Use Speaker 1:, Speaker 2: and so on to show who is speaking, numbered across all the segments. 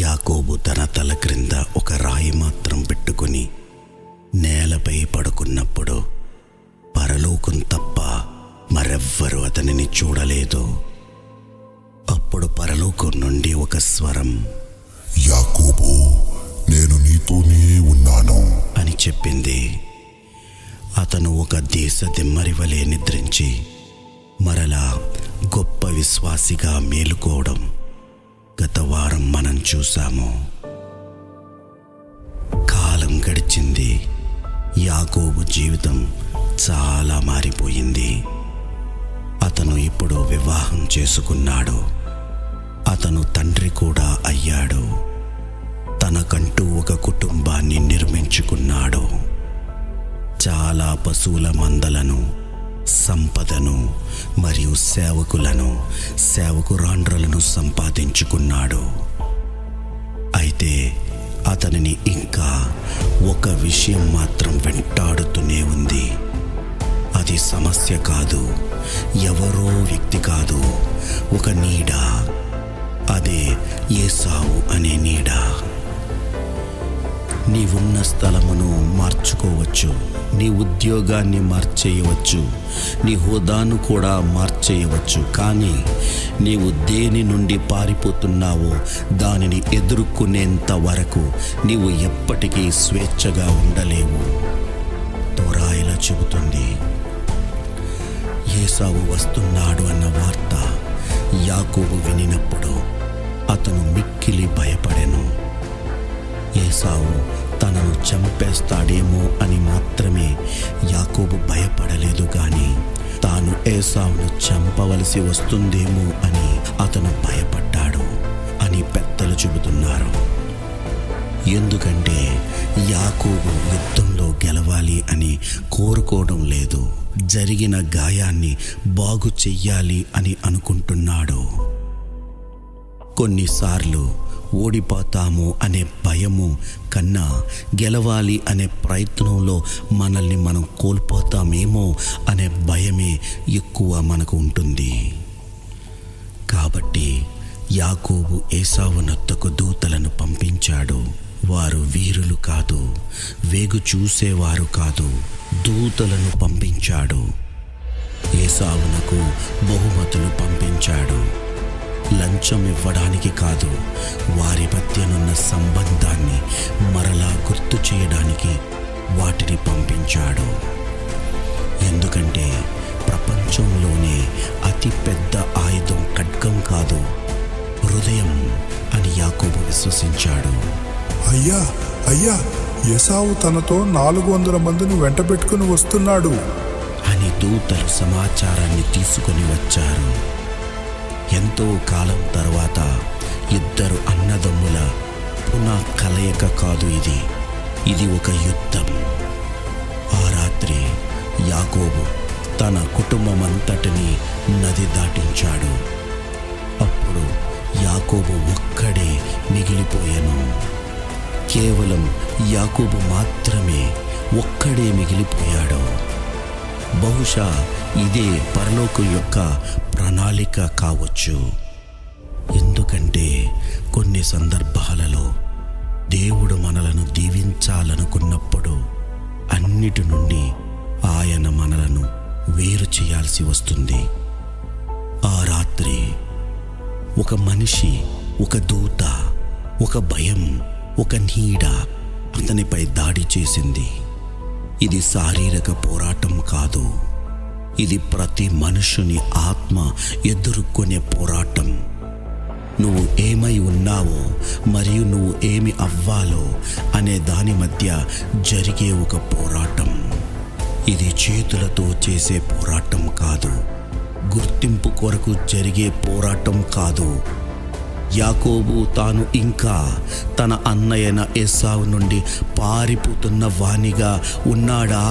Speaker 1: యాకోబు తన తల క్రింద ఒక రాయి మాత్రం పెట్టుకుని నేలపై పడుకున్నప్పుడు పరలోకం తప్ప మరెవ్వరూ అతనిని చూడలేదు. అప్పుడు పరలోకం నుండి ఒక స్వరం,
Speaker 2: యాకోబు, నేను నీతోనే ఉన్నాను
Speaker 1: అని చెప్పింది. అతను ఒక దేశ దిమ్మరి వలె నిద్రించి మరలా గొప్ప విశ్వాసిగా మేలుకోవడం గత వారం మనం చూసాము. కాలం గడిచింది. యాకోబు జీవితం చాలా మారిపోయింది. అతను ఇప్పుడు వివాహం చేసుకున్నాడు. అతను తండ్రి కూడా అయ్యాడు. తనకంటూ ఒక కుటుంబాన్ని నిర్మించుకున్నాడు. చాలా పశువుల మందలను, సంపదను మరియు సేవకురాండ్రలను సంపాదించుకున్నాడు. అయితే అతనిని ఇంకా ఒక విషయం మాత్రం వెంటాడుతూనే ఉంది. అది సమస్య కాదు, ఎవరో వ్యక్తి కాదు, ఒక నీడ. అదే ఏసావు అనే నీడ. నీవున్న స్థలమును మార్చుకోవచ్చు, నీ ఉద్యోగాన్ని మార్చేయవచ్చు, నీ హోదాను కూడా మార్చేయవచ్చు. కానీ నీవు దేని నుండి పారిపోతున్నావో దానిని ఎదుర్కొనేంత వరకు నీవు ఎప్పటికీ స్వేచ్ఛగా ఉండలేవు. తోరా ఇలా చెబుతుంది. ఏసావు వస్తున్నాడు అన్న వార్త యాకోబు వినినప్పుడు అతను మిక్కిలి భయపడెను. ఏసావు తనను చంపేస్తాడేమో అని మాత్రమే యాకోబు భయపడలేదు, కానీ తాను ఏసావును చంపవలసి వస్తుందేమో అని అతను భయపడ్డాడు అని పెద్దలు చెబుతున్నారు. ఎందుకంటే యాకోబు యుద్ధంలో గెలవాలి అని కోరుకోవడం లేదు, జరిగిన గాయాన్ని బాగు చెయ్యాలి అని అనుకుంటున్నాడు. కొన్నిసార్లు ఓడిపోతాము అనే భయము కన్నా గెలవాలి అనే ప్రయత్నంలో మనల్ని మనం కోల్పోతామేమో అనే భయమే ఎక్కువ మనకు ఉంటుంది. కాబట్టి యాకోబు ఏసావు నొద్దకు దూతలను పంపించాడు. వారు వీరులు కాదు, వేగు చూసేవారు కాదు, దూతలను పంపించాడు. ఏసావునకు బహుమతులు పంపించాడు. లంచం ఇవ్వడానికి కాదు, వారి మధ్యనున్న సంబంధాన్ని మరలా గుర్తు చేయడానికి వాటిని పంపించాడు. ఎందుకంటే ప్రపంచంలోనే అతి పెద్ద ఆయుధం ఖడ్గం కాదు, హృదయం అని యాకోబు విశ్వసించాడు.
Speaker 2: అయ్యా అయ్యా, ఏసావు తనతో 400 మందిని వెంట పెట్టుకుని వస్తున్నాడు
Speaker 1: అని దూతలు సమాచారాన్ని తీసుకొని వచ్చారు. ఎంతో కాలం తర్వాత ఇద్దరు అన్నదమ్ముల పునః కలయిక కాదు ఇది ఒక యుద్ధం. ఆ రాత్రి యాకోబు తన కుటుంబమంతటిని నది దాటించాడు. అప్పుడు యాకోబు ఒక్కడే మిగిలిపోయాను. కేవలం యాకోబు మాత్రమే ఒక్కడే మిగిలిపోయాడు. బహుశా ఇదే పరలోకం యొక్క ప్రణాళిక కావచ్చు. ఎందుకంటే కొన్ని సందర్భాలలో దేవుడు మనలను దీవించాలనుకున్నప్పుడు అన్నిటి నుండి ఆయన మనలను వేరు చేయాల్సి వస్తుంది. ఆ రాత్రి ఒక మనిషి, ఒక దూత, ఒక భయం, ఒక నీడ అతనిపై దాడి చేసింది. ఇది శారీరక పోరాటం కాదు, ఇది ప్రతి మనుషుని ఆత్మ ఎదుర్కొనే పోరాటం. నువ్వు ఏమై ఉన్నావో మరియు నువ్వు ఏమి అవ్వాలో అనే దాని మధ్య జరిగే ఒక పోరాటం. ఇది చేతులతో చేసే పోరాటం కాదు, గుర్తింపు కొరకు జరిగే పోరాటం కాదు. యాకోబు తాను ఇంకా తన అన్నయ్యన ఏసావు నుండి పారిపోతున్న వానిగా ఉన్నాడా,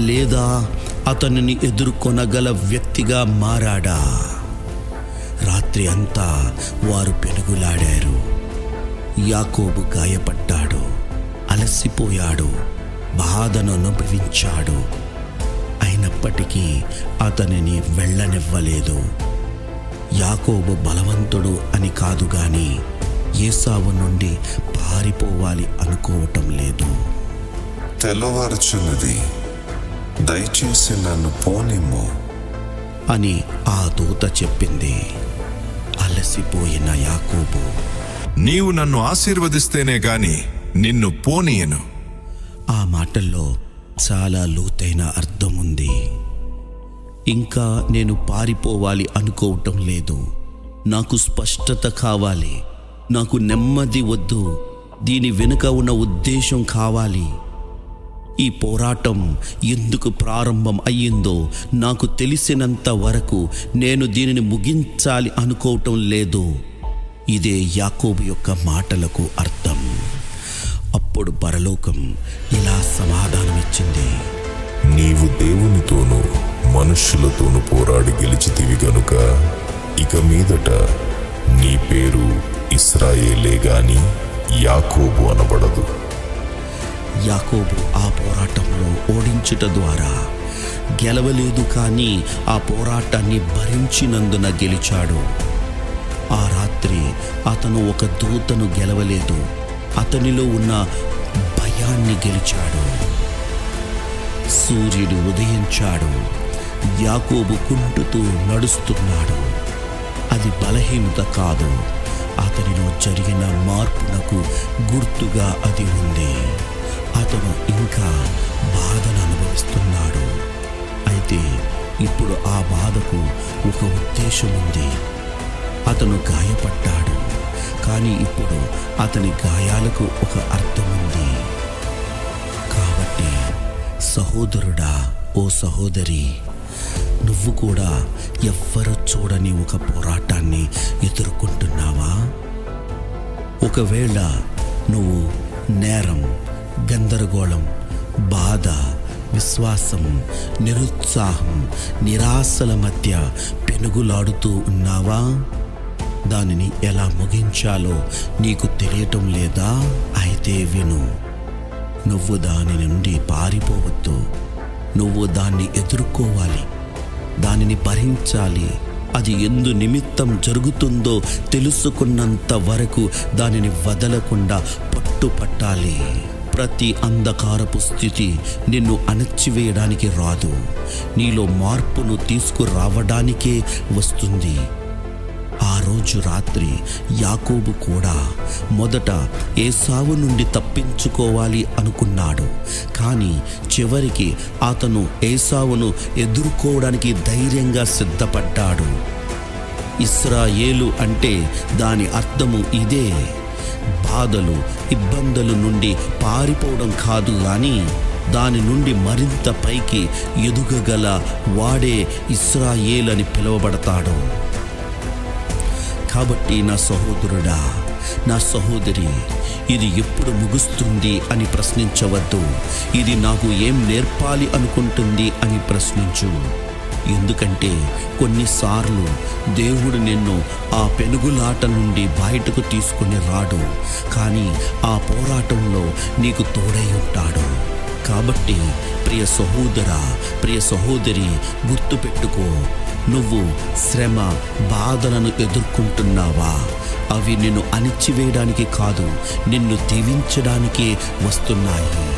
Speaker 1: లేదా అతనిని ఎదుర్కొనగల వ్యక్తిగా మారాడా? రాత్రి అంతా వారు పెనుగులాడారు. యాకోబు గాయపడ్డాడు, అలసిపోయాడు, బాధను అనుభవించాడు. అయినప్పటికీ అతనిని వెళ్ళనివ్వలేదు. యాకోబు బలవంతుడు అని కాదు, గాని ఏసావు నుండి పారిపోవాలి అనుకోవటం లేదు.
Speaker 3: తెల్లవారుచున్నది, దయచేసి నన్ను పోనిమ్ము
Speaker 1: అని ఆ దూత చెప్పింది. అలసిపోయిన యాకోబు,
Speaker 4: నీవు నన్ను ఆశీర్వదిస్తేనే గాని నిన్ను పోనీయను.
Speaker 1: ఆ మాటల్లో చాలా లోతైన అర్థం ఉంది. ఇంకా నేను పారిపోవాలి అనుకోవటం లేదు. నాకు స్పష్టత కావాలి. నాకు నెమ్మది వద్దు. దీని వెనుక ఉన్న ఉద్దేశం కావాలి. ఈ పోరాటం ఎందుకు ప్రారంభం అయ్యిందో నాకు తెలిసినంత వరకు నేను దీనిని ముగించాలి అనుకోవటం లేదు. ఇదే యాకోబు యొక్క మాటలకు అర్థం. అప్పుడు పరలోకం ఇలా సమాధానమిచ్చింది:
Speaker 5: నీవు దేవునితోనూ మనుష్యులతోనూ పోరాడి గెలిచితివి గనుక ఇక మీదట నీ పేరు ఇశ్రాయేలే గాని యాకోబు అనబడదు.
Speaker 1: యాకోబు ఆ పోరాటంలో ఓడించుట ద్వారా గెలవలేదు, కానీ ఆ పోరాటాన్ని భరించినందున గెలిచాడు. ఆ రాత్రి అతను ఒక దూతను గెలవలేదు, అతనిలో ఉన్న భయాన్ని గెలిచాడు. సూర్యుడు ఉదయించాడు. యాకోబు కుంటుతూ నడుస్తున్నాడు. అది బలహీనత కాదు, అతనిలో జరిగిన మార్పునకు గుర్తుగా అది ఉంది. అతను ఇంకా బాధను అనుభవిస్తున్నాడు. అయితే ఇప్పుడు ఆ బాధకు ఒక ఉద్దేశం ఉంది. అతను గాయపడ్డాడు, కానీ ఇప్పుడు అతని గాయాలకు ఒక అర్థం ఉంది. కాబట్టి సహోదరుడా, ఓ సహోదరి, నువ్వు కూడా ఎవ్వరు చూడని ఒక పోరాటాన్ని ఎదుర్కొంటున్నావా? ఒకవేళ నువ్వు నేరం, గందరగోళం, బాధ, విశ్వాసం, నిరుత్సాహం, నిరాశల మధ్య పెనుగులాడుతూ ఉన్నావా? దానిని ఎలా ముగించాలో నీకు తెలియటం లేదా? అయితే విను. నువ్వు దాని నుండి పారిపోవద్దు. నువ్వు దాన్ని ఎదుర్కోవాలి, దానిని భరించాలి. అది ఎందు నిమిత్తం జరుగుతుందో తెలుసుకున్నంత వరకు దానిని వదలకుండా పట్టుపట్టాలి. ప్రతి అంధకారపు స్థితి నిన్ను అణచివేయడానికి రాదు, నీలో మార్పును తీసుకురావడానికే వస్తుంది. ఆ రోజు రాత్రి యాకోబు కూడా మొదట ఏసావు నుండి తప్పించుకోవాలి అనుకున్నాడు, కానీ చివరికి అతను ఏసావును ఎదుర్కోవడానికి ధైర్యంగా సిద్ధపడ్డాడు. ఇశ్రాయేలు అంటే దాని అర్థము ఇదే: బాధలు, ఇబ్బందుల నుండి పారిపోవడం కాదు, కానీ దాని నుండి మరింత పైకి ఎదుగగల వాడే ఇశ్రాయేలు అని పిలువబడతాడు. కాబట్టి నా సహోదరుడా, నా సహోదరి, ఇది ఎప్పుడు ముగుస్తుంది అని ప్రశ్నించవద్దు. ఇది నాకు ఏం నేర్పాలి అనుకుంటుంది అని ప్రశ్నించు. ఎందుకంటే కొన్నిసార్లు దేవుడు నిన్ను ఆ పెనుగులాట నుండి బయటకు తీసుకుని రాడు, కానీ ఆ పోరాటంలో నీకు తోడై ఉంటాడు. కాబట్టి ప్రియ సహోదరా, ప్రియ సహోదరి, గుర్తుపెట్టుకో, నువ్వు శ్రమ, బాధలను ఎదుర్కొంటున్నావా? అవి నిన్ను అణిచివేయడానికి కాదు, నిన్ను దీవించడానికే వస్తున్నాయి.